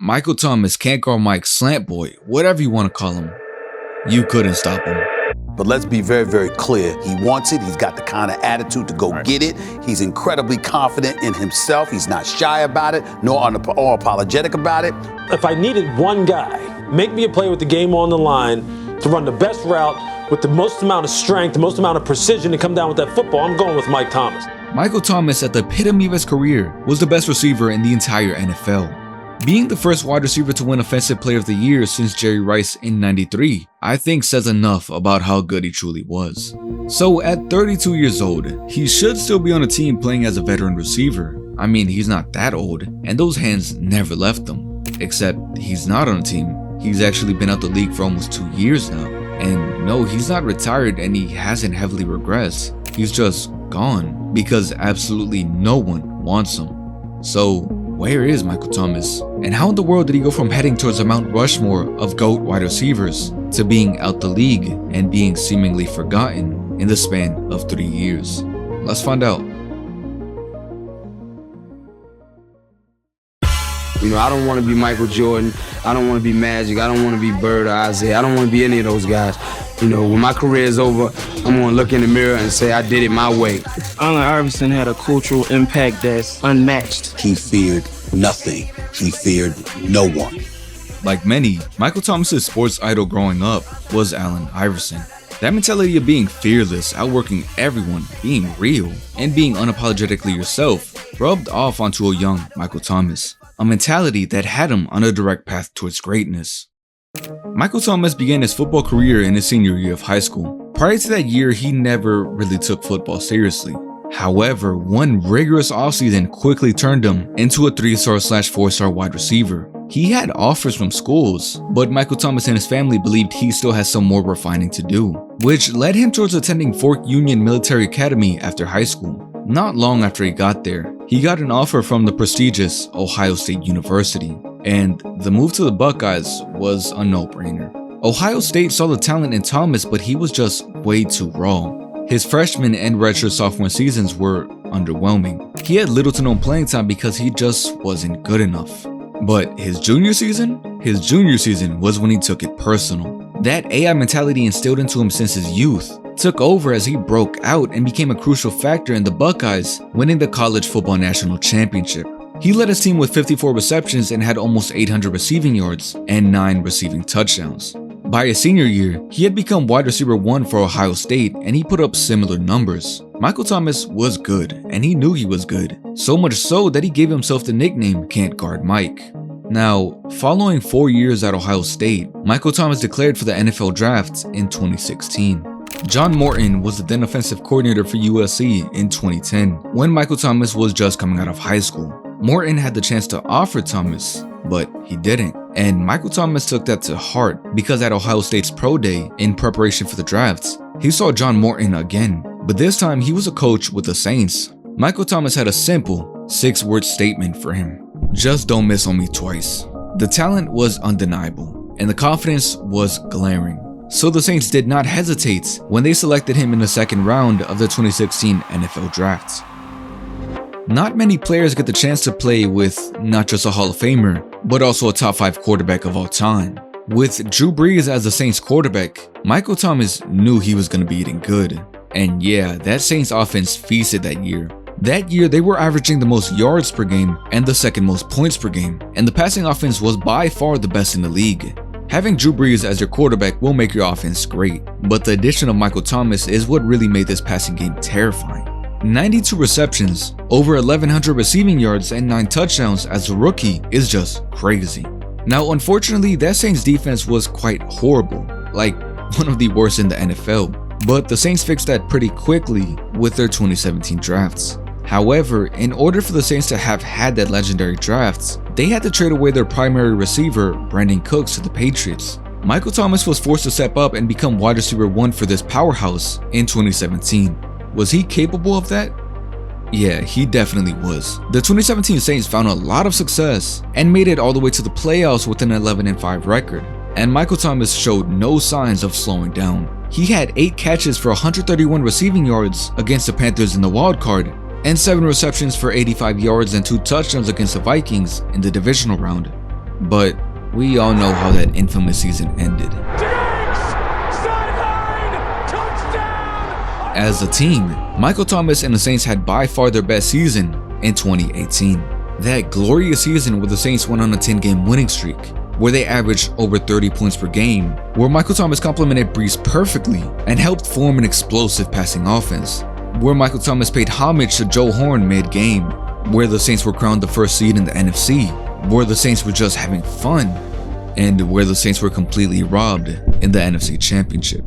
Michael Thomas, Can't Guard Mike, Slant Boy, whatever you want to call him, you couldn't stop him. But let's be very, very clear. He wants it. He's got the kind of attitude to go get it. He's incredibly confident in himself. He's not shy about it, nor apologetic about it. If I needed one guy, make me a play with the game on the line to run the best route with the most amount of strength, the most amount of precision to come down with that football, I'm going with Mike Thomas. Michael Thomas, at the epitome of his career, was the best receiver in the entire NFL. Being the first wide receiver to win Offensive Player of the Year since Jerry Rice in '93, I think says enough about how good he truly was. So at 32 years old, he should still be on a team playing as a veteran receiver. I mean, he's not that old, and those hands never left him. Except he's not on a team. He's actually been out the league for almost 2 years now. And no, he's not retired and he hasn't heavily regressed. He's just gone because absolutely no one wants him. So where is Michael Thomas? And how in the world did he go from heading towards a Mount Rushmore of GOAT wide receivers to being out the league and being seemingly forgotten in the span of 3 years? Let's find out. You know, I don't want to be Michael Jordan. I don't want to be Magic. I don't want to be Bird or Isaiah. I don't want to be any of those guys. You know, when my career is over, I'm going to look in the mirror and say I did it my way. Allen Iverson had a cultural impact that's unmatched. He feared nothing. He feared no one. Like many, Michael Thomas's sports idol growing up was Allen Iverson. That mentality of being fearless, outworking everyone, being real, and being unapologetically yourself rubbed off onto a young Michael Thomas. A mentality that had him on a direct path towards greatness. Michael Thomas began his football career in his senior year of high school. Prior to that year, he never really took football seriously. However, one rigorous offseason quickly turned him into a 3-star/4-star wide receiver. He had offers from schools, but Michael Thomas and his family believed he still has some more refining to do, which led him towards attending Fort Union Military Academy after high school. Not long after he got there, he got an offer from the prestigious Ohio State University, and the move to the Buckeyes was a no-brainer. Ohio State saw the talent in Thomas, but he was just way too raw. His freshman and redshirt sophomore seasons were underwhelming. He had little to no playing time because he just wasn't good enough. But his junior season was when he took it personal. That AI mentality instilled into him since his youth took over as he broke out and became a crucial factor in the Buckeyes winning the College Football National Championship. He led his team with 54 receptions and had almost 800 receiving yards and 9 receiving touchdowns. By his senior year, he had become wide receiver 1 for Ohio State and he put up similar numbers. Michael Thomas was good and he knew he was good, so much so that he gave himself the nickname Can't Guard Mike. Now, following 4 years at Ohio State, Michael Thomas declared for the NFL draft in 2016. John Morton was the then offensive coordinator for USC in 2010 when Michael Thomas was just coming out of high school. Morton had the chance to offer Thomas, but he didn't. And Michael Thomas took that to heart because at Ohio State's Pro Day in preparation for the drafts, he saw John Morton again, but this time he was a coach with the Saints. Michael Thomas had a simple 6-word statement for him: just don't miss on me twice. The talent was undeniable and the confidence was glaring. So the Saints did not hesitate when they selected him in the second round of the 2016 NFL Draft. Not many players get the chance to play with not just a Hall of Famer, but also a top 5 quarterback of all time. With Drew Brees as the Saints quarterback, Michael Thomas knew he was going to be eating good. And yeah, that Saints offense feasted that year. That year, they were averaging the most yards per game and the second most points per game, and the passing offense was by far the best in the league. Having Drew Brees as your quarterback will make your offense great, but the addition of Michael Thomas is what really made this passing game terrifying. 92 receptions, over 1,100 receiving yards, and 9 touchdowns as a rookie is just crazy. Now, unfortunately, that Saints defense was quite horrible, like one of the worst in the NFL, but the Saints fixed that pretty quickly with their 2017 drafts. However, in order for the Saints to have had that legendary draft, they had to trade away their primary receiver, Brandon Cooks, to the Patriots. Michael Thomas was forced to step up and become wide receiver 1 for this powerhouse in 2017. Was he capable of that? Yeah, he definitely was. The 2017 Saints found a lot of success and made it all the way to the playoffs with an 11-5 record. And Michael Thomas showed no signs of slowing down. He had 8 catches for 131 receiving yards against the Panthers in the wild card, and 7 receptions for 85 yards and 2 touchdowns against the Vikings in the divisional round. But we all know how that infamous season ended. As a team, Michael Thomas and the Saints had by far their best season in 2018. That glorious season where the Saints went on a 10-game winning streak, where they averaged over 30 points per game, where Michael Thomas complemented Brees perfectly and helped form an explosive passing offense, where Michael Thomas paid homage to Joe Horn mid-game, where the Saints were crowned the first seed in the NFC, where the Saints were just having fun, and where the Saints were completely robbed in the NFC Championship.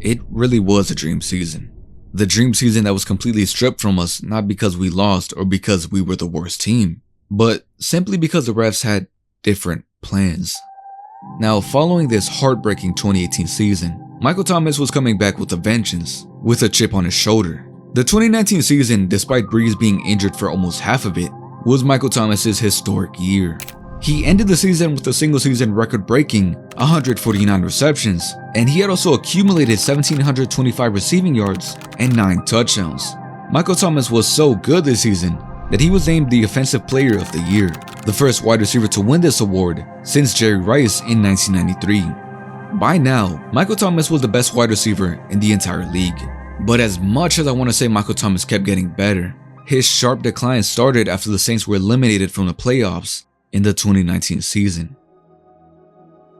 It really was a dream season. The dream season that was completely stripped from us, not because we lost or because we were the worst team, but simply because the refs had different plans. Now, following this heartbreaking 2018 season, Michael Thomas was coming back with a vengeance, with a chip on his shoulder. The 2019 season, despite Brees being injured for almost half of it, was Michael Thomas's historic year. He ended the season with a single-season record-breaking 149 receptions, and he had also accumulated 1,725 receiving yards and 9 touchdowns. Michael Thomas was so good this season that he was named the Offensive Player of the Year, the first wide receiver to win this award since Jerry Rice in 1993. By now, Michael Thomas was the best wide receiver in the entire league. But as much as I want to say Michael Thomas kept getting better, his sharp decline started after the Saints were eliminated from the playoffs in the 2019 season.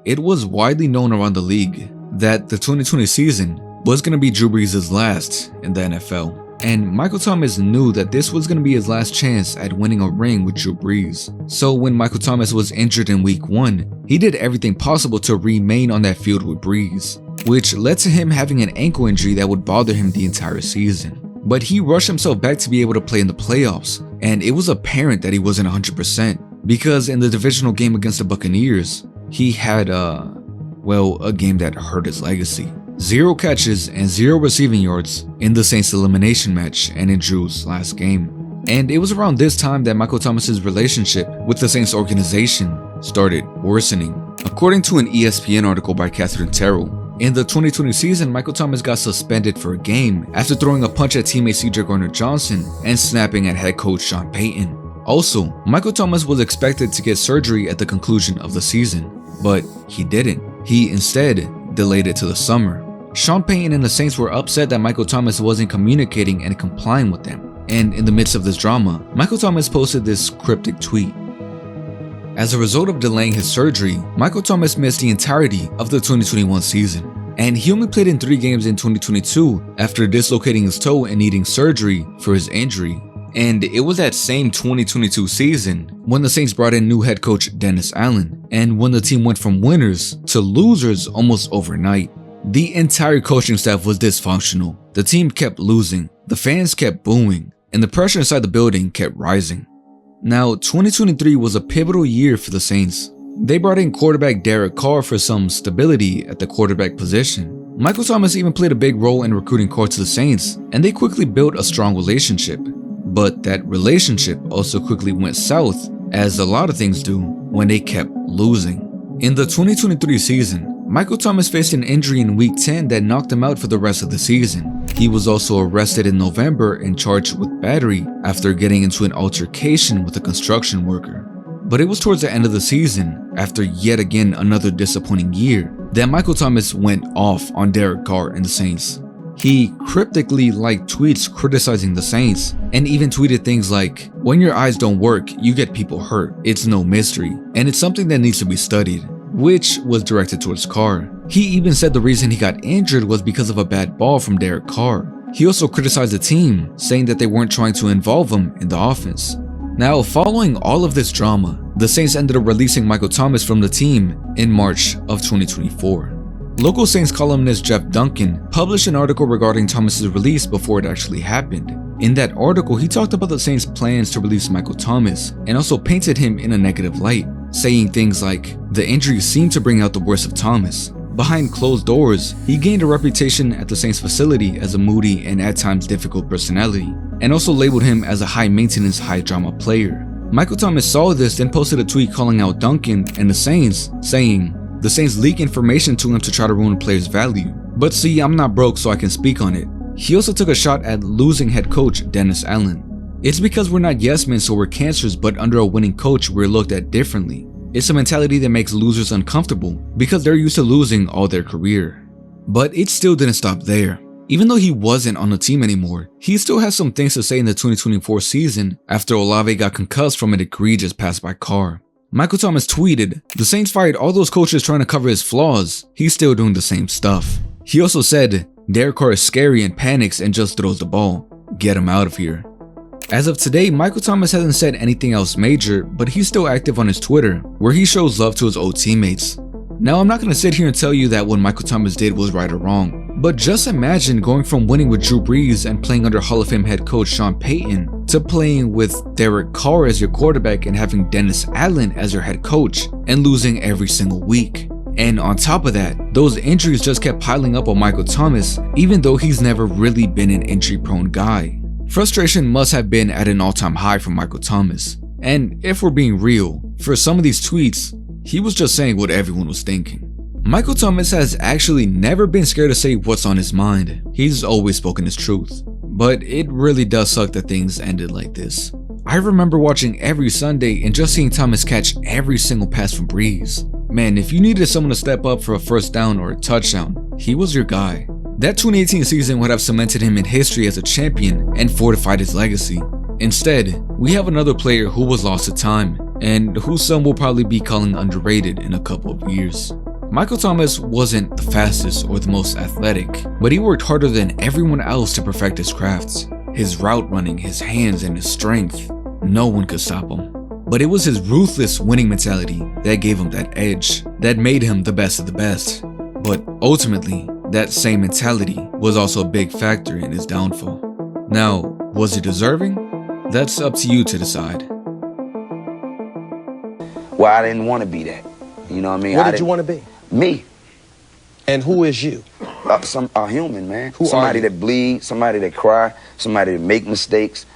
It was widely known around the league that the 2020 season was going to be Drew Brees' last in the NFL. And Michael Thomas knew that this was going to be his last chance at winning a ring with Drew Brees. So when Michael Thomas was injured in week 1, he did everything possible to remain on that field with Brees, which led to him having an ankle injury that would bother him the entire season. But he rushed himself back to be able to play in the playoffs, and it was apparent that he wasn't 100%, because in the divisional game against the Buccaneers, he had a game that hurt his legacy. 0 catches and 0 receiving yards in the Saints elimination match and in Drew's last game. And it was around this time that Michael Thomas's relationship with the Saints organization started worsening. According to an ESPN article by Catherine Terrell, in the 2020 season, Michael Thomas got suspended for a game after throwing a punch at teammate C.J. Gardner-Johnson and snapping at head coach Sean Payton. Also, Michael Thomas was expected to get surgery at the conclusion of the season, but he didn't. He instead delayed it to the summer. Sean Payton and the Saints were upset that Michael Thomas wasn't communicating and complying with them. And in the midst of this drama, Michael Thomas posted this cryptic tweet. As a result of delaying his surgery, Michael Thomas missed the entirety of the 2021 season. And he only played in 3 games in 2022 after dislocating his toe and needing surgery for his injury. And it was that same 2022 season when the Saints brought in new head coach Dennis Allen, and when the team went from winners to losers almost overnight. The entire coaching staff was dysfunctional, the team kept losing, the fans kept booing, and the pressure inside the building kept rising. Now, 2023 was a pivotal year for the Saints. They brought in quarterback Derek Carr for some stability at the quarterback position. Michael Thomas even played a big role in recruiting Carr to the Saints, and they quickly built a strong relationship. But that relationship also quickly went south, as a lot of things do, when they kept losing. In the 2023 season, Michael Thomas faced an injury in week 10 that knocked him out for the rest of the season. He was also arrested in November and charged with battery after getting into an altercation with a construction worker. But it was towards the end of the season, after yet again another disappointing year, that Michael Thomas went off on Derek Carr and the Saints. He cryptically liked tweets criticizing the Saints, and even tweeted things like, "When your eyes don't work, you get people hurt. It's no mystery, and it's something that needs to be studied," which was directed towards Carr. He even said the reason he got injured was because of a bad ball from Derek Carr. He also criticized the team, saying that they weren't trying to involve him in the offense. Now, following all of this drama, the Saints ended up releasing Michael Thomas from the team in March of 2024. Local Saints columnist Jeff Duncan published an article regarding Thomas's release before it actually happened. In that article, he talked about the Saints' plans to release Michael Thomas and also painted him in a negative light, saying things like, "The injuries seemed to bring out the worst of Thomas. Behind closed doors, he gained a reputation at the Saints facility as a moody and at times difficult personality, and also labeled him as a high-maintenance, high-drama player." Michael Thomas saw this, then posted a tweet calling out Duncan and the Saints, saying, "The Saints leak information to him to try to ruin a player's value. But see, I'm not broke so I can speak on it." He also took a shot at losing head coach Dennis Allen. It's because we're not yes men, so we're cancers, but under a winning coach, we're looked at differently. It's a mentality that makes losers uncomfortable because they're used to losing all their career. But it still didn't stop there. Even though he wasn't on the team anymore, he still has some things to say in the 2024 season after Olave got concussed from an egregious pass by Carr. Michael Thomas tweeted, "The Saints fired all those coaches trying to cover his flaws. He's still doing the same stuff." He also said, "Derek Carr is scary and panics and just throws the ball. Get him out of here." As of today, Michael Thomas hasn't said anything else major, but he's still active on his Twitter, where he shows love to his old teammates. Now, I'm not going to sit here and tell you that what Michael Thomas did was right or wrong, but just imagine going from winning with Drew Brees and playing under Hall of Fame head coach Sean Payton to playing with Derek Carr as your quarterback and having Dennis Allen as your head coach and losing every single week. And on top of that, those injuries just kept piling up on Michael Thomas, even though he's never really been an injury-prone guy. Frustration must have been at an all-time high for Michael Thomas. And if we're being real, for some of these tweets, he was just saying what everyone was thinking. Michael Thomas has actually never been scared to say what's on his mind. He's always spoken his truth. But it really does suck that things ended like this. I remember watching every Sunday and just seeing Thomas catch every single pass from Brees. Man, if you needed someone to step up for a first down or a touchdown, he was your guy. That 2018 season would have cemented him in history as a champion and fortified his legacy. Instead, we have another player who was lost to time, and who some will probably be calling underrated in a couple of years. Michael Thomas wasn't the fastest or the most athletic, but he worked harder than everyone else to perfect his crafts. His route running, his hands, and his strength, no one could stop him. But it was his ruthless winning mentality that gave him that edge, that made him the best of the best. But ultimately, that same mentality was also a big factor in his downfall. Now, was he deserving? That's up to you to decide. Well, I didn't want to be that. You know what I mean? What did you want to be? Me. And who is you? A human, man. Who somebody are you? that bleed, somebody that cry, somebody that make mistakes,